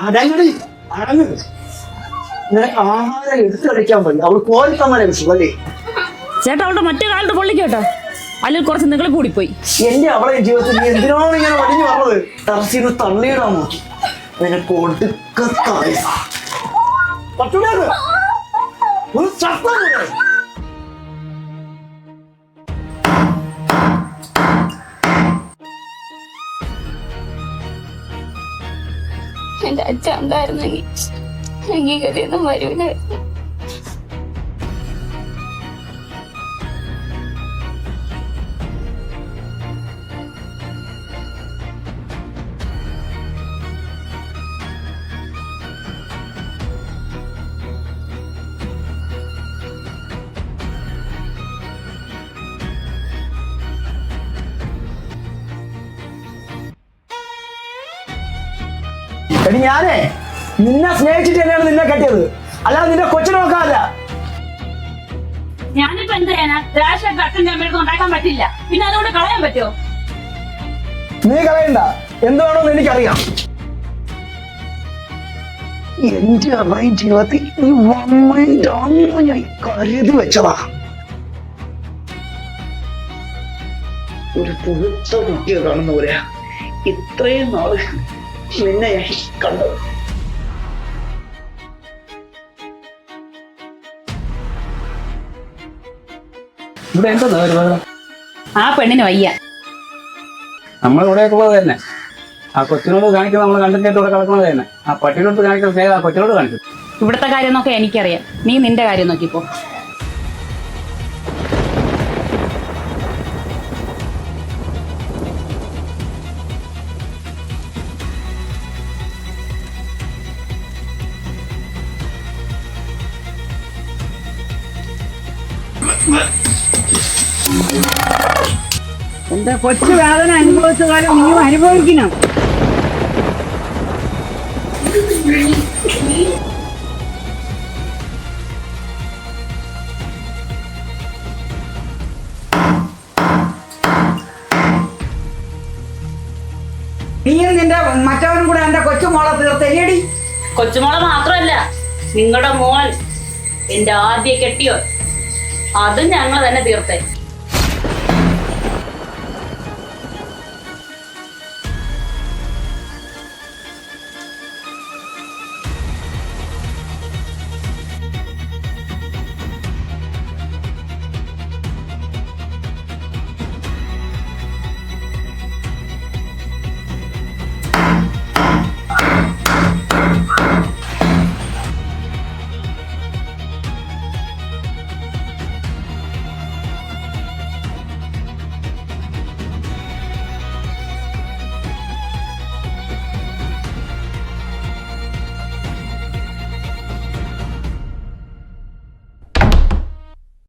അടങ്ങടി അടങ്ങ്. നിനക്ക് ആഹാരം എടുത്തു കഴിക്കാൻ പറ്റില്ല. അവൾ കോരി തന്നാലേ വിഷമല്ലേ? ചേട്ടാ അവളുടെ മറ്റേ കാലത്ത് പൊള്ളിക്കോട്ടോ, അല്ലെങ്കിൽ കുറച്ച് നിങ്ങൾ കൂടിപ്പോയി. എന്റെ അവളെ ജീവിതത്തിൽ നീ എന്തിനാണ് ഇങ്ങനെ വടിഞ്ഞു പറഞ്ഞത്? ടെറസിന്ന് തള്ളിയിടാൻ നോക്കി. നിനക്ക് ഒടുക്കത്തായി ഒരു ചട്ടം. എന്റെ അച്ഛൻ ഉണ്ടായിരുന്നെങ്കിൽ എനിക്ക് ഗതിയൊന്നും വരൂലായിരുന്നു. എടി ഞാനേ നിന്നെ സ്നേഹിച്ചിട്ട് തന്നെയാണ് നിന്നെ കെട്ടിയത്, അല്ലാതെ നിന്റെ കൊച്ചിനെ നോക്കാല്ല. ഞാനിപ്പോ എന്ത് ചെയ്യാനാ? രാഷ്ട്രീയ അച്ഛൻ്റെ അമ്മയുടെ ഉണ്ടാക്കാൻ പറ്റില്ല, പിന്നെ അതുകൊണ്ട് കളയാൻ പറ്റുമോ? നീ കളയണ്ട, എന്താണോന്ന് എനിക്കറിയാം. എന്റെ ജീവിതത്തിൽ നീ വന്നിട്ടാണ് ഞാൻ കരുതി വെച്ചതാ. ഒരു പുഴുത്ത കുട്ടിയെ കാണുന്ന പോലെയാ ഇത്രയും നാള് നിന്നെ ഞാൻ കണ്ടത്. ഇവിടെ എന്താ ഒരു ആ പെണ്ണിന് വയ്യ. നമ്മളിവിടെയൊക്കെ ഉള്ളത് തന്നെ. ആ കൊച്ചിനോട് കാണിക്കുന്നത് നമ്മൾ കണ്ടിട്ട് ഇവിടെ കിടക്കുന്നത് തന്നെ. ആ പട്ടിയോട് കാണിക്കുന്ന സ്നേഹം ആ കൊച്ചിനോട് കാണിച്ചു. ഇവിടുത്തെ കാര്യം നോക്കാൻ എനിക്കറിയാം, നീ നിന്റെ കാര്യം നോക്കിപ്പോ. എന്റെ കൊച്ചു വേദന അനുഭവിച്ച കാലം നീയും അനുഭവിക്കണം. നീയും നിന്റെ മറ്റവനും കൂടെ എന്റെ കൊച്ചുമോളെ തീർത്തെടി. കൊച്ചുമോളെ മാത്രമല്ല, നിങ്ങളുടെ മോൻ എന്റെ ആദ്യ കെട്ടിയോ അതും ഞങ്ങൾ തന്നെ തീർത്തേ.